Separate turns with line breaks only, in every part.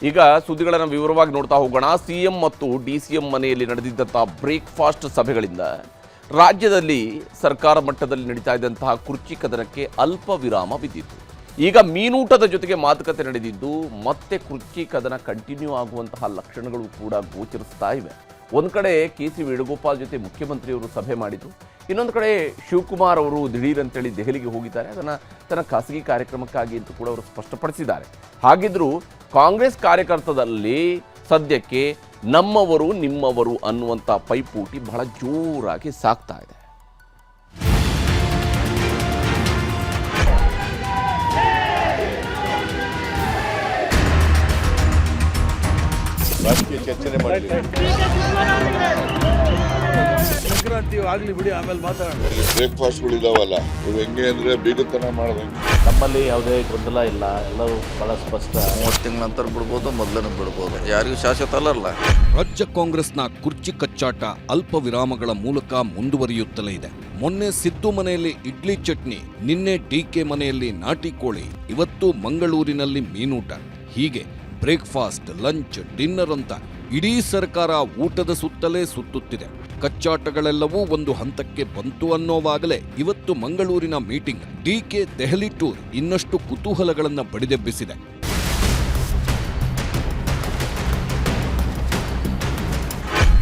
ಈಗ ಸುದ್ದಿಗಳನ್ನು ವಿವರವಾಗಿ ನೋಡ್ತಾ ಹೋಗೋಣ. ಸಿಎಂ ಮತ್ತು ಡಿಸಿಎಂ ಮನೆಯಲ್ಲಿ ನಡೆದಿದ್ದಂತಹ ಬ್ರೇಕ್ಫಾಸ್ಟ್ ಸಭೆಗಳಿಂದ ರಾಜ್ಯದಲ್ಲಿ ಸರ್ಕಾರ ಮಟ್ಟದಲ್ಲಿ ನಡೀತಾ ಇದ್ದಂತಹ ಕುರ್ಚಿ ಕದನಕ್ಕೆ ಅಲ್ಪ ವಿರಾಮ ಬಿದ್ದಿತ್ತು. ಈಗ ಮೀನೂಟದ ಜೊತೆಗೆ ಮಾತುಕತೆ ನಡೆದಿದ್ದು ಮತ್ತೆ ಕುರ್ಚಿ ಕದನ ಕಂಟಿನ್ಯೂ ಆಗುವಂತಹ ಲಕ್ಷಣಗಳು ಕೂಡ ಗೋಚರಿಸ್ತಾ ಇವೆ. ಒಂದು ಕಡೆ ಕೆ.ಸಿ. ವೇಣುಗೋಪಾಲ್ ಜೊತೆ ಮುಖ್ಯಮಂತ್ರಿಯವರು ಸಭೆ ಮಾಡಿದ್ರು, ಇನ್ನೊಂದು ಕಡೆ ಶಿವಕುಮಾರ್ ಅವರು ದಿಢೀರ್ ಅಂತೇಳಿ ದೆಹಲಿಗೆ ಹೋಗಿದ್ದಾರೆ. ಅದನ್ನು ತನ್ನ ಖಾಸಗಿ ಕಾರ್ಯಕ್ರಮಕ್ಕಾಗಿ ಅಂತ ಕೂಡ ಅವರು ಸ್ಪಷ್ಟಪಡಿಸಿದ್ದಾರೆ. ಹಾಗಿದ್ರೂ ಕಾಂಗ್ರೆಸ್ ಕಾರ್ಯಕರ್ತರಲ್ಲಿ ಸದ್ಯಕ್ಕೆ ನಮ್ಮವರು ನಿಮ್ಮವರು ಅನ್ನುವಂಥ ಪೈಪೋಟಿ ಬಹಳ ಜೋರಾಗಿ ಸಾಗ್ತಾ ಇದೆ.
ರಾಜಕೀಯ ಚರ್ಚೆ ಮಾಡಲಿ,
ಸಂಕ್ರಾಂತಿ ಆಗಲಿ ಬಿಡಿ, ಆಮೇಲೆ ಮಾತಾಡೋಣ.
ಬ್ರೇಕ್ಫಾಸ್ಟ್ಗಳಿದಾವಲ್ಲ, ಇವು ಹೆಂಗೆ ಅಂದರೆ ಬೀಗತನ ಮಾಡ್ದಂಗೆ.
ನಮ್ಮಲ್ಲಿ ಯಾವುದೇ ಗೊಂದಲ ಇಲ್ಲ, ಎಲ್ಲರೂ ಬಹಳ ಸ್ಪಷ್ಟ.
30 ತಿಂಗಳ ನಂತರ ಬಿಡ್ಬೋದು, ಮೊದಲನೇ ಬಿಡ್ಬೋದು, ಯಾರಿಗೂ ಶಾಶ್ವತ ಅಲ್ಲ.
ರಾಜ್ಯ ಕಾಂಗ್ರೆಸ್ನ ಕುರ್ಚಿ ಕಚ್ಚಾಟ ಅಲ್ಪ ವಿರಾಮಗಳ ಮೂಲಕ ಮುಂದುವರಿಯುತ್ತಲೇ ಇದೆ. ಮೊನ್ನೆ ಸಿದ್ದು ಮನೆಯಲ್ಲಿ ಇಡ್ಲಿ ಚಟ್ನಿ, ನಿನ್ನೆ ಡಿಕೆ ಮನೆಯಲ್ಲಿ ನಾಟಿ ಕೋಳಿ, ಇವತ್ತು ಮಂಗಳೂರಿನಲ್ಲಿ ಮೀನೂಟ. ಹೀಗೆ ಬ್ರೇಕ್ಫಾಸ್ಟ್, ಲಂಚ್, ಡಿನ್ನರ್ ಅಂತ ಇಡೀ ಸರ್ಕಾರ ಊಟದ ಸುತ್ತಲೇ ಸುತ್ತುತ್ತಿದೆ. ಕಚ್ಚಾಟಗಳೆಲ್ಲವೂ ಒಂದು ಹಂತಕ್ಕೆ ಬಂತು ಅನ್ನೋವಾಗಲೇ ಇವತ್ತು ಮಂಗಳೂರಿನ ಮೀಟಿಂಗ್, ಡಿಕೆ ದೆಹಲಿ ಟೂರ್ ಇನ್ನಷ್ಟು ಕುತೂಹಲಗಳನ್ನು ಬಡಿದೆಬ್ಬಿಸಿದೆ.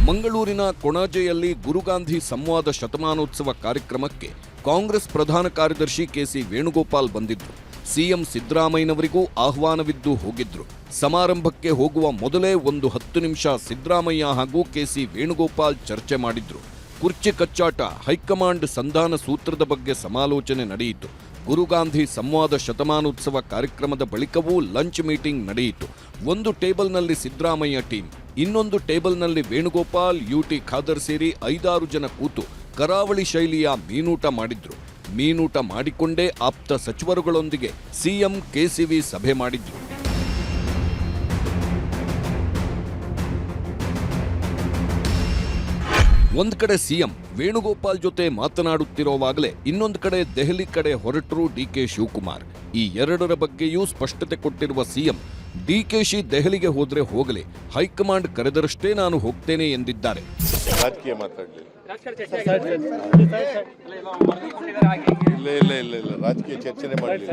ಮಂಗಳೂರಿನ ಕೊಣಾಜೆಯಲ್ಲಿ ಗುರುಗಾಂಧಿ ಸಂವಾದ ಶತಮಾನೋತ್ಸವ ಕಾರ್ಯಕ್ರಮಕ್ಕೆ ಕಾಂಗ್ರೆಸ್ ಪ್ರಧಾನ ಕಾರ್ಯದರ್ಶಿ ಕೆ.ಸಿ. ವೇಣುಗೋಪಾಲ್ ಬಂದಿದ್ರು. ಸಿಎಂ ಸಿದ್ದರಾಮಯ್ಯನವರಿಗೂ ಆಹ್ವಾನವಿದ್ದು ಹೋಗಿದ್ರು. ಸಮಾರಂಭಕ್ಕೆ ಹೋಗುವ ಮೊದಲೇ ಒಂದು 10 ನಿಮಿಷ ಸಿದ್ದರಾಮಯ್ಯ ಹಾಗೂ ಕೆ.ಸಿ. ವೇಣುಗೋಪಾಲ್ ಚರ್ಚೆ ಮಾಡಿದ್ರು. ಕುರ್ಚಿ ಕಚ್ಚಾಟ, ಹೈಕಮಾಂಡ್ ಸಂಧಾನ ಸೂತ್ರದ ಬಗ್ಗೆ ಸಮಾಲೋಚನೆ ನಡೆಯಿತು. ಗುರುಗಾಂಧಿ ಸಂವಾದ ಶತಮಾನೋತ್ಸವ ಕಾರ್ಯಕ್ರಮದ ಬಳಿಕವೂ ಲಂಚ್ ಮೀಟಿಂಗ್ ನಡೆಯಿತು. ಒಂದು ಟೇಬಲ್ನಲ್ಲಿ ಸಿದ್ದರಾಮಯ್ಯ ಟೀಮ್, ಇನ್ನೊಂದು ಟೇಬಲ್ನಲ್ಲಿ ವೇಣುಗೋಪಾಲ್, ಯುಟಿ ಖಾದರ್ ಸೇರಿ 5-6 ಜನ ಕೂತು ಕರಾವಳಿ ಶೈಲಿಯ ಮೀನೂಟ ಮಾಡಿದ್ರು. ಮೀನೂಟ ಮಾಡಿಕೊಂಡೇ ಆಪ್ತ ಸಚಿವರುಗಳೊಂದಿಗೆ ಸಿಎಂ ಕೆಸಿವಿ ಸಭೆ ಮಾಡಿದ್ರು. ಒಂದ್ ಕಡೆ ಸಿಎಂ ವೇಣುಗೋಪಾಲ್ ಜೊತೆ ಮಾತನಾಡುತ್ತಿರೋವಾಗಲೇ ಇನ್ನೊಂದು ಕಡೆ ದೆಹಲಿ ಕಡೆ ಹೊರಟರು ಡಿಕೆ ಶಿವಕುಮಾರ್. ಈ ಎರಡರ ಬಗ್ಗೆಯೂ ಸ್ಪಷ್ಟತೆ ಕೊಟ್ಟಿರುವ ಸಿಎಂ, ಡಿಕೆಶಿ ದೆಹಲಿಗೆ ಹೋದ್ರೆ ಹೋಗಲಿ, ಹೈಕಮಾಂಡ್ ಕರೆದರಷ್ಟೇ ನಾನು ಹೋಗ್ತೇನೆ ಎಂದಿದ್ದಾರೆ.
ರಾಜಕೀಯ ಮಾತಾಡಲಿ, ಇಲ್ಲ ರಾಜಕೀಯ ಚರ್ಚೆ ಮಾಡಲಿ.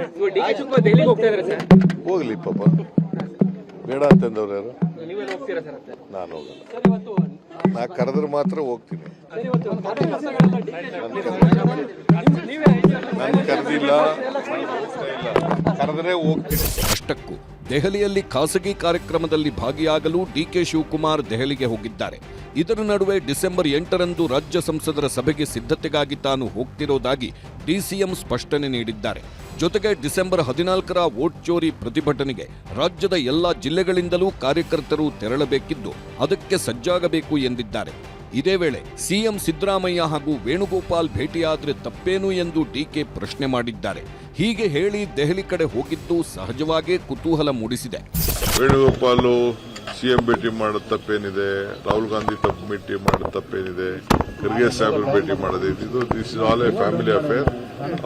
ಹೋಗ್ಲಿ ಪಾಪ, ಬೇಡ ಅಂತಂದವ್ರು ಯಾರು? ನಾನು ಹೋಗಲ್ಲ. ನಾ ಕರೆದ್ರೆ ಮಾತ್ರ ಹೋಗ್ತೀನಿ. ನಾನು ಕರೆದಿಲ್ಲ, ಕರೆದ್ರೆ ಹೋಗ್ತೀನಿ.
ಅಷ್ಟಕ್ಕೂ ದೆಹಲಿಯಲ್ಲಿ ಖಾಸಗಿ ಕಾರ್ಯಕ್ರಮದಲ್ಲಿ ಭಾಗಿಯಾಗಲು ಡಿಕೆ ಶಿವಕುಮಾರ್ ದೆಹಲಿಗೆ ಹೋಗಿದ್ದಾರೆ. ಇದರ ನಡುವೆ ಡಿಸೆಂಬರ್ 8ರಂದು ರಾಜ್ಯ ಸಂಸದರ ಸಭೆಗೆ ಸಿದ್ಧತೆಗಾಗಿ ತಾನು ಹೋಗ್ತಿರೋದಾಗಿ ಡಿಸಿಎಂ ಸ್ಪಷ್ಟನೆ ನೀಡಿದ್ದಾರೆ. ಜೊತೆಗೆ ಡಿಸೆಂಬರ್ 14ರ ವೋಟ್ ಚೋರಿ ಪ್ರತಿಭಟನೆಗೆ ರಾಜ್ಯದ ಎಲ್ಲಾ ಜಿಲ್ಲೆಗಳಿಂದಲೂ ಕಾರ್ಯಕರ್ತರು ತೆರಳಬೇಕಿದ್ದು ಅದಕ್ಕೆ ಸಜ್ಜಾಗಬೇಕು ಎಂದಿದ್ದಾರೆ. ಇದೇ ವೇಳೆ ಸಿಎಂ ಸಿದ್ದರಾಮಯ್ಯ ಹಾಗೂ ವೇಣುಗೋಪಾಲ್ ಭೇಟಿಯಾದ್ರೆ ತಪ್ಪೇನು ಎಂದು ಡಿಕೆ ಪ್ರಶ್ನೆ ಮಾಡಿದ್ದಾರೆ. ಹೀಗೆ ಹೇಳಿ ದೆಹಲಿ ಕಡೆ ಹೋಗಿದ್ದು ಸಹಜವಾಗೇ ಕುತೂಹಲ ಮೂಡಿಸಿದೆ.
ವೇಣುಗೋಪಾಲ್ ಸಿಎಂ ಭೇಟಿ ಮಾಡೋದು ತಪ್ಪೇನಿದೆ? ರಾಹುಲ್ ಗಾಂಧಿ ಭೇಟಿ ಮಾಡೋದು ತಪ್ಪೇನಿದೆ? ಖರ್ಗೆ ಸಾಹೇಬ್ ಭೇಟಿ ಮಾಡೋದಿದೆ? This is all A family affair.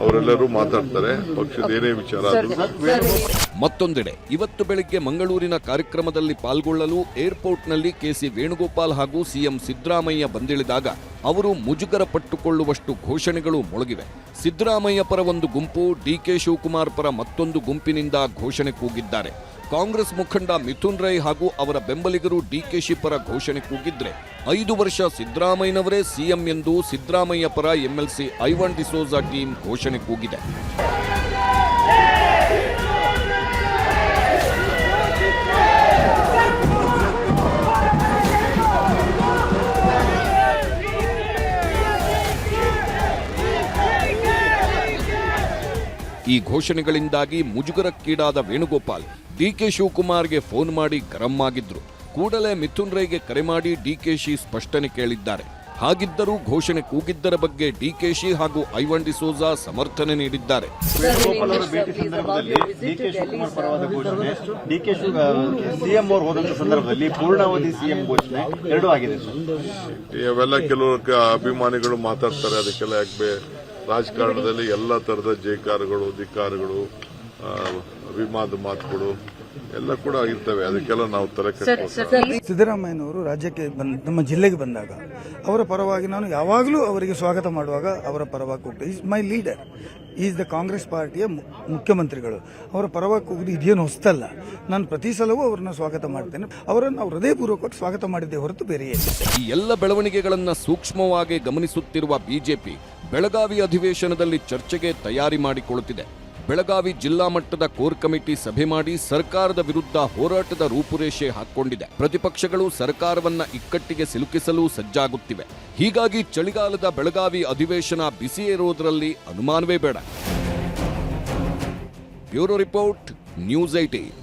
ಅವರೆಲ್ಲರೂ ಮಾತಾಡ್ತಾರೆ, ಪಕ್ಷದ ಏನೇ ವಿಚಾರ ಆದರೂ.
ಮತ್ತೊಂದೆಡೆ ಇವತ್ತು ಬೆಳಗ್ಗೆ ಮಂಗಳೂರಿನ ಕಾರ್ಯಕ್ರಮದಲ್ಲಿ ಪಾಲ್ಗೊಳ್ಳಲು ಏರ್ಪೋರ್ಟ್ನಲ್ಲಿ ಕೆ.ಸಿ. ವೇಣುಗೋಪಾಲ್ ಹಾಗೂ ಸಿಎಂ ಸಿದ್ದರಾಮಯ್ಯ ಬಂದಿಳಿದಾಗ ಅವರು ಮುಜುಗರ ಪಟ್ಟುಕೊಳ್ಳುವಷ್ಟು ಘೋಷಣೆಗಳು ಮೊಳಗಿವೆ. ಸಿದ್ದರಾಮಯ್ಯ ಪರ ಒಂದು ಗುಂಪು, ಡಿಕೆ ಶಿವಕುಮಾರ್ ಪರ ಮತ್ತೊಂದು ಗುಂಪಿನಿಂದ ಘೋಷಣೆ ಕೂಗಿದ್ದಾರೆ. ಕಾಂಗ್ರೆಸ್ ಮುಖಂಡ ಮಿಥುನ್ ರೈ ಹಾಗೂ ಅವರ ಬೆಂಬಲಿಗರು ಡಿಕೆಶಿ ಪರ ಘೋಷಣೆ ಕೂಗಿದ್ರೆ 5 ವರ್ಷ ಸಿದ್ದರಾಮಯ್ಯನವರೇ ಸಿಎಂ ಎಂದು ಸಿದ್ದರಾಮಯ್ಯ ಪರ ಎಂಎಲ್ಸಿ ಐವಾನ್ ಡಿಸೋಜಾ ಟೀಮ್ ಘೋಷಣೆ ಕೂಗಿದೆ. ಈ ಘೋಷಣೆಗಳಿಂದಾಗಿ ಮುಜುಗರಕ್ಕೀಡಾದ ವೇಣುಗೋಪಾಲ್ ಡಿಕೆ ಶಿವಕುಮಾರ್ಗೆ ಫೋನ್ ಮಾಡಿ ಗರಂ ಆಗಿದ್ರು. ಕೂಡಲೇ ಮಿಥುನ್ ರೈಗೆ ಕರೆ ಮಾಡಿ ಡಿಕೆಶಿ ಸ್ಪಷ್ಟನೆ ಕೇಳಿದ್ದಾರೆ. ಹಾಗಿದ್ದರೂ ಘೋಷಣೆ ಕೂಗಿದ್ದರ ಬಗ್ಗೆ ಡಿಕೆಶಿ ಹಾಗೂ ಐವಾನ್ ಡಿಸೋಜಾ ಸಮರ್ಥನೆ ನೀಡಿದ್ದಾರೆ.
ವೇಣುಗೋಪಾಲ್ ಅವರ ಭೇಟಿ ಸಂದರ್ಭದಲ್ಲಿ ಡಿಕೆ ಶಿವಕುಮಾರ್ ಪರವಾದ ಘೋಷಣೆ, ಸಿಎಂ ಅವರು ಹೋದಂತ ಸಂದರ್ಭದಲ್ಲಿ ಪೂರ್ಣಾವಧಿ ಸಿಎಂ ಘೋಷಣೆ ಎರಡೂ ಆಗಿದೆ.
ಇವೆಲ್ಲ ಕೆಲವು ಅಭಿಮಾನಿಗಳು ಮಾತಾಡ್ತಾರೆ, ಅದಕ್ಕೆಲ್ಲ ಯಾಕೆ ರಾಜಕಾರಣದಲ್ಲಿ ಎಲ್ಲ ತರದ ಜೈಕಾರಗಳು, ಧಿಕ್ಕಾರಗಳು, ಅಭಿಮಾನದ ಮಾತುಗಳು ಎಲ್ಲ ಕೂಡ ಇರ್ತವೆ. ಅದಕ್ಕೆಲ್ಲ ನಾವು ತಲೆ ಕೆಡಿಸ್ಕೊಳ್ಳೋದು.
ಸಿದ್ದರಾಮಯ್ಯನವರು ರಾಜ್ಯಕ್ಕೆ ನಮ್ಮ ಜಿಲ್ಲೆಗೆ ಬಂದಾಗ ಅವರ ಪರವಾಗಿ ನಾನು ಯಾವಾಗಲೂ ಅವರಿಗೆ ಸ್ವಾಗತ ಮಾಡುವಾಗ ಅವರ ಪರವಾಗಿ ಹೋಗ್ತೇನೆ. Is my leader, is the Congress ಪಾರ್ಟಿಯ ಮುಖ್ಯಮಂತ್ರಿಗಳು. ಅವರ ಪರವಾಗಿ ಹೋಗುದು ಇದೇನು ಹೊಸ್ತಲ್ಲ. ನಾನು ಪ್ರತಿ ಸಲವೂ ಅವರನ್ನ ಸ್ವಾಗತ ಮಾಡ್ತೇನೆ. ಅವರನ್ನು ನಾವು ಹೃದಯಪೂರ್ವಕವಾಗಿ ಸ್ವಾಗತ ಮಾಡಿದ್ದೇ ಹೊರತು ಬೇರೆಯೇ.
ಈ ಎಲ್ಲ ಬೆಳವಣಿಗೆಗಳನ್ನ ಸೂಕ್ಷ್ಮವಾಗಿ ಗಮನಿಸುತ್ತಿರುವ ಬಿಜೆಪಿ ಬೆಳಗಾವಿ ಅಧಿವೇಶನದಲ್ಲಿ ಚರ್ಚೆಗೆ ತಯಾರಿ ಮಾಡಿಕೊಳ್ಳುತ್ತಿದೆ. ಬೆಳಗಾವಿ ಜಿಲ್ಲಾ ಮಟ್ಟದ ಕೋರ್ ಕಮಿಟಿ ಸಭೆ ಮಾಡಿ ಸರ್ಕಾರದ ವಿರುದ್ಧ ಹೋರಾಟದ ರೂಪುರೇಷೆ ಹಾಕಿಕೊಂಡಿದೆ. ಪ್ರತಿಪಕ್ಷಗಳು ಸರ್ಕಾರವನ್ನ ಇಕ್ಕಟ್ಟಿಗೆ ಸಿಲುಕಿಸಲು ಸಜ್ಜಾಗುತ್ತಿವೆ. ಹೀಗಾಗಿ ಚಳಿಗಾಲದ ಬೆಳಗಾವಿ ಅಧಿವೇಶನ ಬಿಸಿಯೇರೋದ್ರಲ್ಲಿ ಅನುಮಾನವೇ ಬೇಡ. Bureau report, news 18.